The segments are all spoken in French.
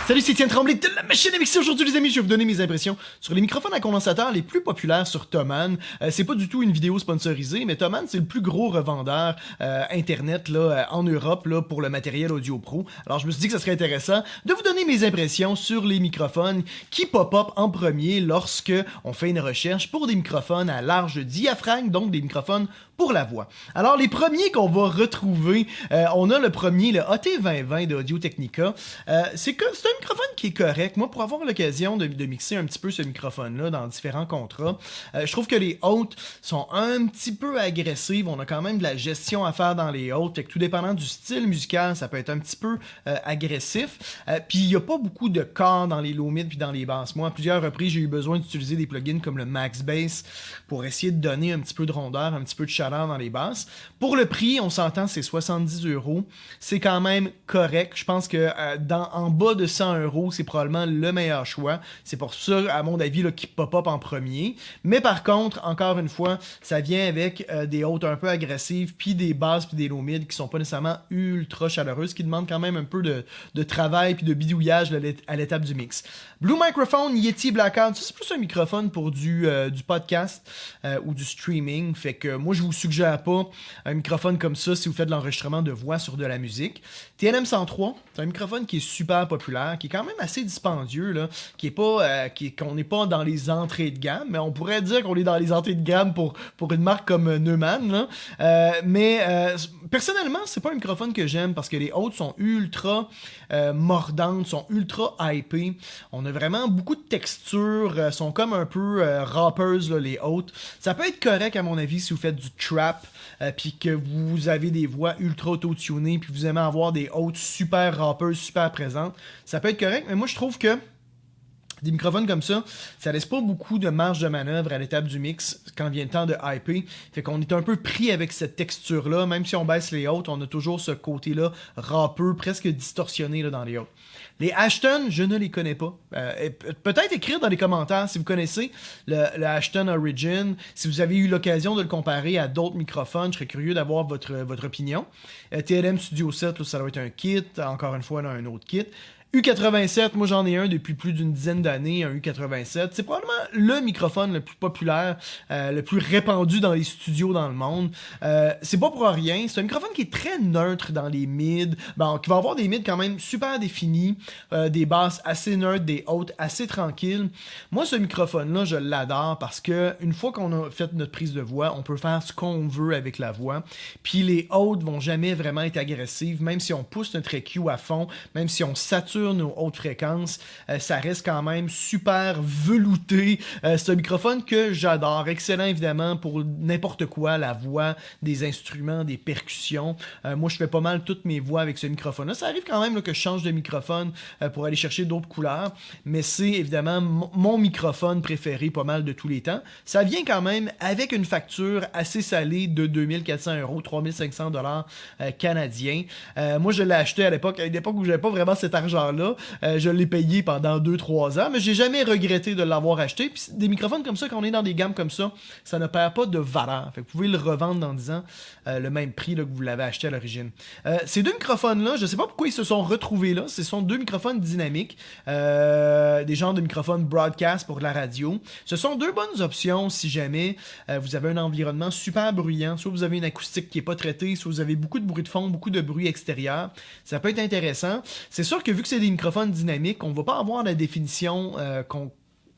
Salut, c'est Étienne Tremblay de la machine à mixer. Aujourd'hui, les amis, je vais vous donner mes impressions sur les microphones à condensateur les plus populaires sur Thomann. C'est pas du tout une vidéo sponsorisée, mais Thomann, c'est le plus gros revendeur internet là, en Europe là, pour le matériel audio pro. Alors, je me suis dit que ça serait intéressant de vous donner mes impressions sur les microphones qui pop-up en premier lorsque on fait une recherche pour des microphones à large diaphragme, donc des microphones pour la voix. Alors, les premiers qu'on va retrouver, on a le premier, le AT2020 d'Audio-Technica. C'est un microphone qui est correct. Moi, pour avoir l'occasion de mixer un petit peu ce microphone-là dans différents contrats, je trouve que les hautes sont un petit peu agressives. On a quand même de la gestion à faire dans les hautes. Fait que tout dépendant du style musical, ça peut être un petit peu agressif. Puis, il n'y a pas beaucoup de corps dans les low mid puis dans les basses. Moi, à plusieurs reprises, j'ai eu besoin d'utiliser des plugins comme le Max Bass pour essayer de donner un petit peu de rondeur, un petit peu de chaleur dans les basses. Pour le prix, on s'entend, c'est 70€. C'est quand même correct. Je pense que en bas de 100€, c'est probablement le meilleur choix. C'est pour ça, à mon avis, là, qui pop-up en premier. Mais par contre, encore une fois, ça vient avec des hautes un peu agressives, puis des basses, puis des low mid qui sont pas nécessairement ultra chaleureuses, qui demandent quand même un peu de travail puis de bidouillage à l'étape du mix. Blue Microphone, Yeti Blackout, c'est plus un microphone pour du podcast ou du streaming. Fait que moi, je vous suggère pas un microphone comme ça si vous faites de l'enregistrement de voix sur de la musique. TLM 103, c'est un microphone qui est super populaire, qui est quand même assez dispendieux, là, qu'on n'est pas dans les entrées de gamme, mais on pourrait dire qu'on est dans les entrées de gamme pour une marque comme Neumann. Mais personnellement, c'est pas un microphone que j'aime parce que les hautes sont ultra mordantes, sont ultra hypées. On a vraiment beaucoup de textures, sont comme un peu rappers, là, les hautes. Ça peut être correct à mon avis si vous faites du trap, puis que vous avez des voix ultra auto-tunées, puis vous aimez avoir des hautes super rappeuses, super présentes. Ça peut être correct, mais moi je trouve que des microphones comme ça laisse pas beaucoup de marge de manœuvre à l'étape du mix quand vient le temps de hyper. Fait qu'on est un peu pris avec cette texture-là. Même si on baisse les hautes, on a toujours ce côté-là rappeux, presque distorsionné là, dans les hautes. Les Ashton, je ne les connais pas. Peut-être écrire dans les commentaires si vous connaissez le Ashton Origin, si vous avez eu l'occasion de le comparer à d'autres microphones, je serais curieux d'avoir votre opinion. TLM Studio 7, là, ça doit être un kit, encore une fois là, un autre kit. U87, moi j'en ai un depuis plus d'une dizaine d'années, un U87. C'est probablement le microphone le plus populaire, le plus répandu dans les studios dans le monde. C'est pas pour rien, c'est un microphone qui est très neutre dans les mids, qui va avoir des mids quand même super définis, des basses assez neutres, des hautes assez tranquilles. Moi ce microphone-là, je l'adore parce que une fois qu'on a fait notre prise de voix, on peut faire ce qu'on veut avec la voix. Puis les hautes vont jamais vraiment être agressives, même si on pousse notre EQ à fond, même si on sature nos hautes fréquences, ça reste quand même super velouté. C'est un microphone que j'adore, excellent évidemment pour n'importe quoi, la voix, des instruments, des percussions. Moi je fais pas mal toutes mes voix avec ce microphone-là. Ça arrive quand même là, que je change de microphone pour aller chercher d'autres couleurs, mais c'est évidemment mon microphone préféré pas mal de tous les temps. Ça vient quand même avec une facture assez salée de 2400€, 3500$ canadiens. Moi je l'ai acheté à une époque où j'avais pas vraiment cet argent-là. Je l'ai payé pendant 2-3 ans, mais j'ai jamais regretté de l'avoir acheté. Puis des microphones comme ça, quand on est dans des gammes comme ça ne perd pas de valeur. Fait que vous pouvez le revendre en disant le même prix là, que vous l'avez acheté à l'origine. Ces deux microphones-là, je sais pas pourquoi ils se sont retrouvés là. Ce sont deux microphones dynamiques, des genres de microphones broadcast pour la radio. Ce sont deux bonnes options si jamais vous avez un environnement super bruyant, soit vous avez une acoustique qui est pas traitée, soit vous avez beaucoup de bruit de fond, beaucoup de bruit extérieur. Ça peut être intéressant. C'est sûr que vu que c'est des microphones dynamiques, on va pas avoir la définition dont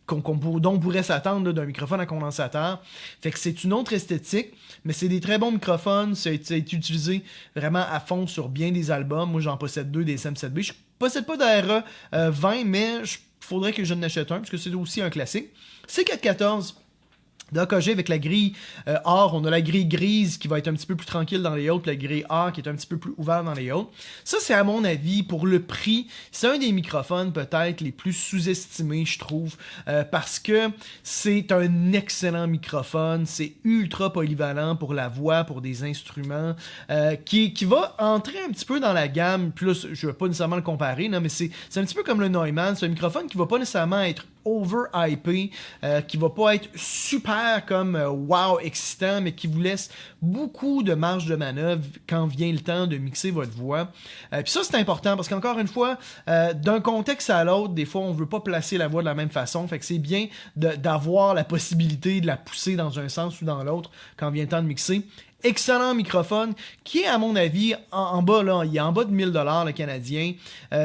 on pourrait s'attendre d'un microphone à condensateur. Fait que c'est une autre esthétique, mais c'est des très bons microphones. Ça a été utilisé vraiment à fond sur bien des albums. Moi, j'en possède deux des SM7B. Je possède pas d'ARA 20, mais il faudrait que je n'achète un, parce que c'est aussi un classique. C414. d'AKG avec la grille or, on a la grille grise qui va être un petit peu plus tranquille dans les hautes, puis la grille or qui est un petit peu plus ouverte dans les hautes. Ça, c'est à mon avis, pour le prix, c'est un des microphones peut-être les plus sous-estimés, je trouve, parce que c'est un excellent microphone, c'est ultra polyvalent pour la voix, pour des instruments, qui va entrer un petit peu dans la gamme, plus je ne vais pas nécessairement le comparer, non, mais c'est un petit peu comme le Neumann, c'est un microphone qui va pas nécessairement être over-hypé, qui va pas être super comme wow, excitant, mais qui vous laisse beaucoup de marge de manœuvre quand vient le temps de mixer votre voix. Puis ça, c'est important parce qu'encore une fois, d'un contexte à l'autre, des fois, on veut pas placer la voix de la même façon. Fait que c'est bien d'avoir la possibilité de la pousser dans un sens ou dans l'autre quand vient le temps de mixer. Excellent microphone qui est à mon avis en bas là, il est en bas de 1000$ le canadien.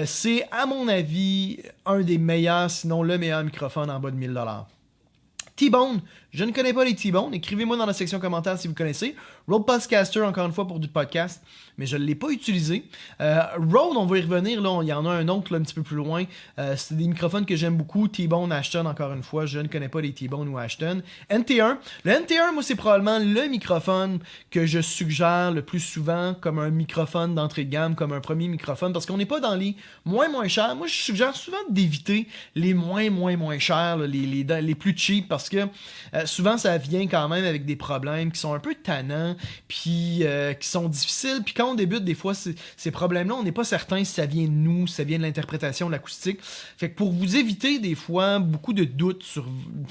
C'est à mon avis un des meilleurs, sinon le meilleur microphone en bas de 1000$. T-Bone, je ne connais pas les T-Bone, écrivez-moi dans la section commentaires si vous connaissez. Rode Podcaster, encore une fois pour du podcast, mais je ne l'ai pas utilisé. Rode, on va y revenir, là, il y en a un autre là, un petit peu plus loin. C'est des microphones que j'aime beaucoup. T-Bone, Ashton, encore une fois, je ne connais pas les T-Bone ou Ashton. NT1, le NT1, moi c'est probablement le microphone que je suggère le plus souvent comme un microphone d'entrée de gamme, comme un premier microphone, parce qu'on n'est pas dans les moins chers. Moi je suggère souvent d'éviter les moins chers, là, les plus cheap, parce que souvent ça vient quand même avec des problèmes qui sont un peu tannants, puis qui sont difficiles, puis quand on débute des fois ces problèmes-là, on n'est pas certain si ça vient de nous, si ça vient de l'interprétation de l'acoustique. Fait que pour vous éviter des fois beaucoup de doutes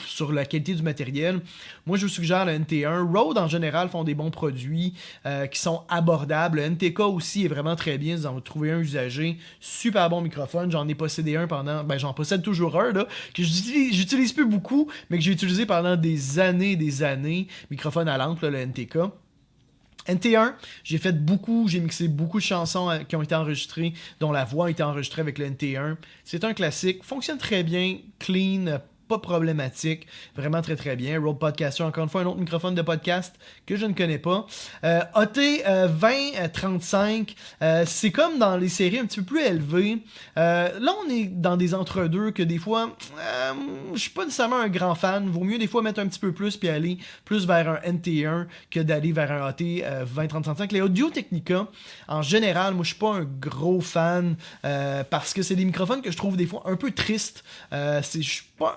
sur la qualité du matériel, moi je vous suggère le NT1. Rode en général font des bons produits qui sont abordables. Le NTK aussi est vraiment très bien, vous en trouvez un usagé, super bon microphone, j'en ai possédé un pendant, j'en possède toujours un là, que j'utilise plus beaucoup, mais que j'ai utilisé pendant des années, microphone à lampe, là, le NTK. NT1, j'ai mixé beaucoup de chansons qui ont été enregistrées, dont la voix a été enregistrée avec le NT1. C'est un classique, fonctionne très bien, clean, pas problématique, vraiment très très bien. Rode Podcaster, encore une fois, un autre microphone de podcast que je ne connais pas. AT2035, c'est comme dans les séries un petit peu plus élevées. Là, on est dans des entre-deux que des fois, je suis pas nécessairement un grand fan. Vaut mieux des fois mettre un petit peu plus puis aller plus vers un NT1 que d'aller vers un AT2035. Les Audio-Technica, en général, moi, je suis pas un gros fan parce que c'est des microphones que je trouve des fois un peu tristes.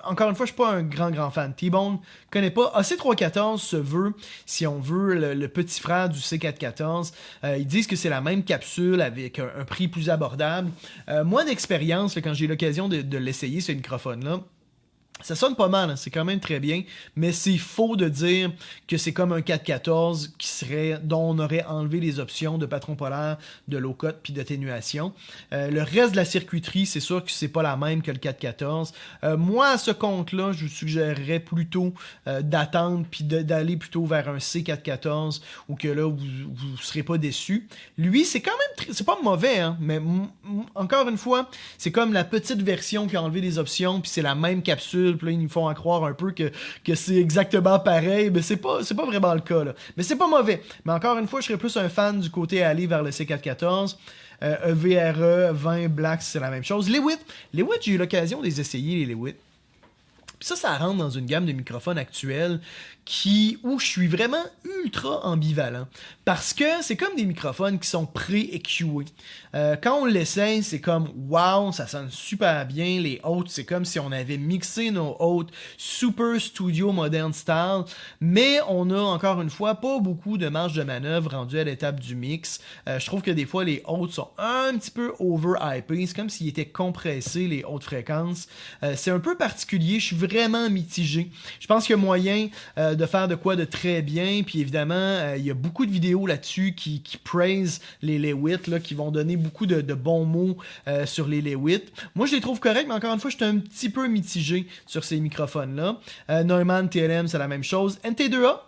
Encore une fois, je suis pas un grand fan. T-Bone, connais pas. AC314 se veut, si on veut, le petit frère du C414. Ils disent que c'est la même capsule avec un prix plus abordable. Moi, d'expérience, quand j'ai eu l'occasion de l'essayer, ce microphone-là, ça sonne pas mal, hein, c'est quand même très bien, mais c'est faux de dire que c'est comme un 414 dont on aurait enlevé les options de patron polaire, de low cut puis d'atténuation. Le reste de la circuiterie, c'est sûr que c'est pas la même que le 414. Moi, à ce compte-là, je vous suggérerais plutôt d'attendre puis d'aller plutôt vers un C414 ou que là, vous serez pas déçus. Lui, c'est quand même c'est pas mauvais, hein, mais encore une fois, c'est comme la petite version qui a enlevé les options puis c'est la même capsule. Puis là, ils nous font en croire un peu que c'est exactement pareil, mais c'est pas vraiment le cas, là. Mais c'est pas mauvais. Mais encore une fois, je serais plus un fan du côté à aller vers le C414. EVRE, 20 Black, c'est la même chose. Les Lewitt, j'ai eu l'occasion de les essayer, les Lewitt. Puis ça rentre dans une gamme de microphones actuels où je suis vraiment ultra ambivalent. Parce que c'est comme des microphones qui sont pré-EQés. Quand on l'essaye, c'est comme wow, ça sonne super bien. Les hautes, c'est comme si on avait mixé nos hautes super studio modern style. Mais on a encore une fois pas beaucoup de marge de manœuvre rendue à l'étape du mix. Je trouve que des fois les hautes sont un petit peu over-hypées. C'est comme s'ils étaient compressés, les hautes fréquences. C'est un peu particulier. Je suis vraiment mitigé. Je pense qu'il y a moyen de faire de quoi de très bien, puis évidemment il y a beaucoup de vidéos là-dessus qui praise les Lewitt, là, qui vont donner beaucoup de bons mots sur les Lewitt. Moi je les trouve corrects, mais encore une fois je suis un petit peu mitigé sur ces microphones-là. Neumann TLM c'est la même chose. NT2A,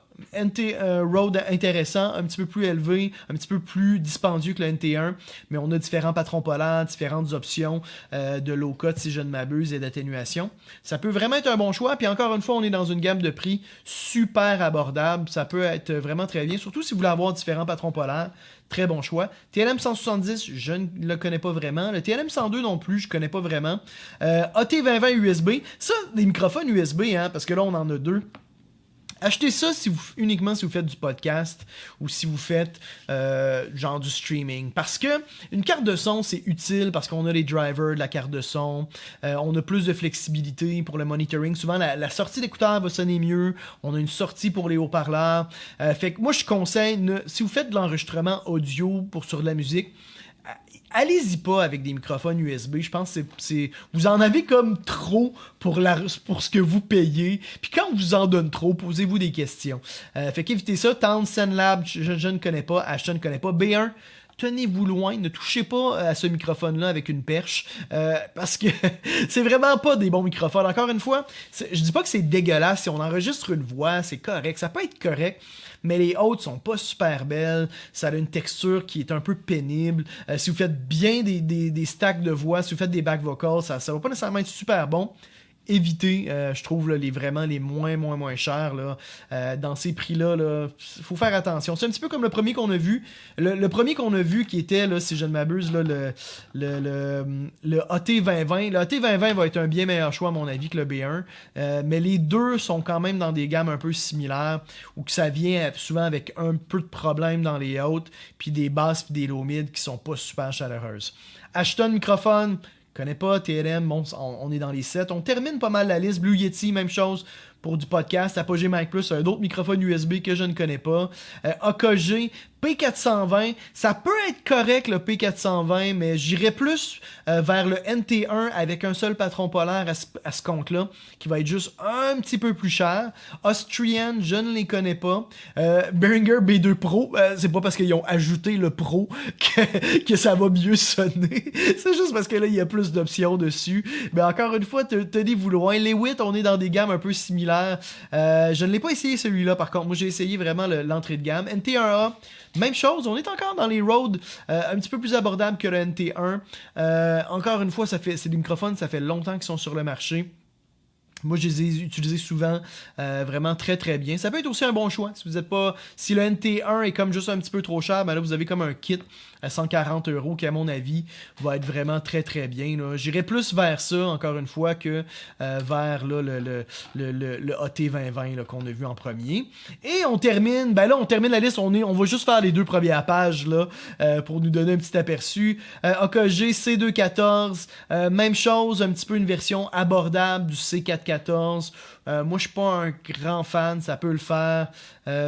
Rode intéressant, un petit peu plus élevé, un petit peu plus dispendieux que le NT1, mais on a différents patrons polaires, différentes options de low cut si je ne m'abuse et d'atténuation. Ça peut vraiment être un bon choix, puis encore une fois on est dans une gamme de prix super abordable, ça peut être vraiment très bien, surtout si vous voulez avoir différents patrons polaires. Très bon choix. TLM 170, je ne le connais pas vraiment. Le TLM 102 non plus, je connais pas vraiment. AT2020 USB, ça, des microphones USB, hein, parce que là on en a deux. Achetez ça uniquement si vous faites du podcast ou si vous faites genre du streaming. Parce que une carte de son, c'est utile parce qu'on a les drivers de la carte de son. On a plus de flexibilité pour le monitoring. Souvent, la sortie d'écouteur va sonner mieux. On a une sortie pour les haut-parleurs. Fait que moi, je conseille, si vous faites de l'enregistrement audio sur de la musique, allez-y pas avec des microphones USB. Je pense que vous en avez comme trop pour ce que vous payez. Puis quand on vous en donne trop, posez-vous des questions. Fait qu'évitez ça. Townsend Lab, je ne connais pas. Ashton ne connais pas. B1, tenez-vous loin, ne touchez pas à ce microphone-là avec une perche, parce que c'est vraiment pas des bons microphones. Encore une fois, je dis pas que c'est dégueulasse, si on enregistre une voix, c'est correct, ça peut être correct, mais les hautes sont pas super belles, ça a une texture qui est un peu pénible. Si vous faites bien des stacks de voix, si vous faites des back vocals, ça va pas nécessairement être super bon. Évitez, je trouve, là, vraiment les moins chers. Là, dans ces prix-là, faut faire attention. C'est un petit peu comme le premier qu'on a vu. Le premier qu'on a vu qui était, là, si je ne m'abuse, là, le AT2020. Le AT2020 va être un bien meilleur choix, à mon avis, que le B1. Mais les deux sont quand même dans des gammes un peu similaires, où que ça vient souvent avec un peu de problème dans les hautes, puis des basses puis des low mid qui sont pas super chaleureuses. Ashton microphone, connais pas, TLM, bon, on est dans les 7. On termine pas mal la liste. Blue Yeti, même chose pour du podcast. Apogee Mic Plus, un autre microphone USB que je ne connais pas. AKG, P420, ça peut être correct le P420, mais j'irais plus vers le NT1 avec un seul patron polaire à ce compte-là, qui va être juste un petit peu plus cher. Austrian, je ne les connais pas. Behringer B2 Pro, c'est pas parce qu'ils ont ajouté le Pro que ça va mieux sonner. C'est juste parce que là, il y a plus d'options dessus. Mais encore une fois, tenez-vous loin. Les 8, on est dans des gammes un peu similaires. Je ne l'ai pas essayé celui-là, par contre. Moi, j'ai essayé vraiment l'entrée de gamme. NT1A, même chose, on est encore dans les Rode un petit peu plus abordables que le NT1. Encore une fois, c'est des microphones, ça fait longtemps qu'ils sont sur le marché. Moi, je les ai utilisés souvent, vraiment très très bien. Ça peut être aussi un bon choix. Si le NT1 est comme juste un petit peu trop cher, ben là, vous avez comme un kit à 140 € qui, à mon avis, va être vraiment très très bien. J'irais plus vers ça, encore une fois, que vers là, le AT2020 qu'on a vu en premier. Et on termine la liste. On va juste faire les deux premières pages là, pour nous donner un petit aperçu. AKG C214, même chose, un petit peu une version abordable du C414. Moi, je suis pas un grand fan, ça peut le faire.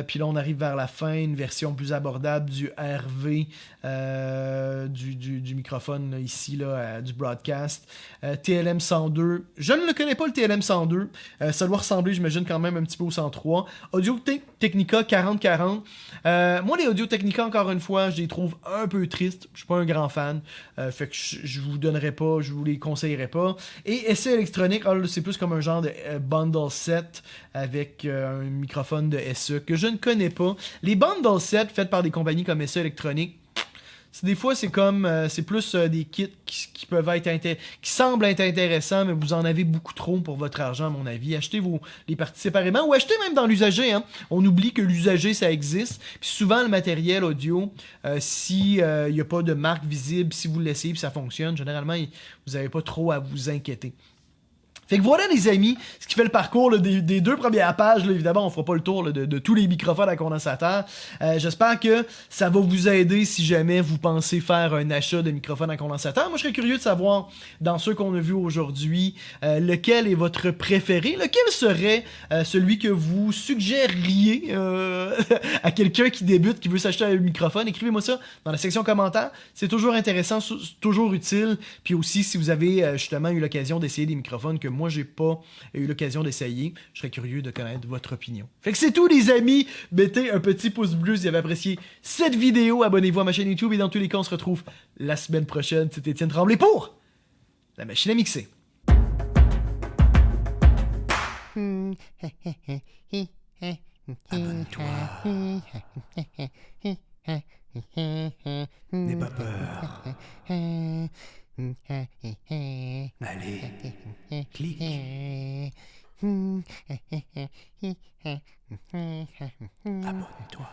Puis là, on arrive vers la fin, une version plus abordable du RV, du microphone là, ici, là, du broadcast. TLM 102, je ne le connais pas le TLM 102. Ça doit ressembler, j'imagine, quand même un petit peu au 103. Audio-Technica 4040. Moi, les Audio-Technica, encore une fois, je les trouve un peu tristes. Je suis pas un grand fan. Fait que je vous donnerai pas, je vous les conseillerais pas. Et Essai électronique, c'est plus comme un genre de bundle set avec un microphone de SE que je ne connais pas. Les bundle sets faits par des compagnies comme SE électronique, des fois c'est comme c'est plus des kits qui peuvent être qui semblent être intéressants, mais vous en avez beaucoup trop pour votre argent, à mon avis. Achetez les parties séparément ou achetez même dans l'usager. Hein. On oublie que l'usager ça existe. Puis souvent le matériel audio, si il n'y a pas de marque visible, si vous le laissez puis ça fonctionne, généralement vous n'avez pas trop à vous inquiéter. Fait que voilà les amis, ce qui fait le parcours là, des deux premières pages. Là, évidemment, on fera pas le tour là, de tous les microphones à condensateur. J'espère que ça va vous aider si jamais vous pensez faire un achat de microphone à condensateur. Moi, je serais curieux de savoir, dans ceux qu'on a vus aujourd'hui, lequel est votre préféré. Lequel serait celui que vous suggéreriez à quelqu'un qui débute, qui veut s'acheter un microphone. Écrivez-moi ça dans la section commentaires. C'est toujours intéressant, toujours utile. Puis aussi, si vous avez justement eu l'occasion d'essayer des microphones que moi, j'ai pas eu l'occasion d'essayer. Je serais curieux de connaître votre opinion. Fait que c'est tout, les amis. Mettez un petit pouce bleu si vous avez apprécié cette vidéo. Abonnez-vous à ma chaîne YouTube. Et dans tous les cas, on se retrouve la semaine prochaine. C'est Étienne Tremblay pour La Machine à Mixer. Abonne-toi. N'aie pas peur. Allez, clique. Abonne-toi.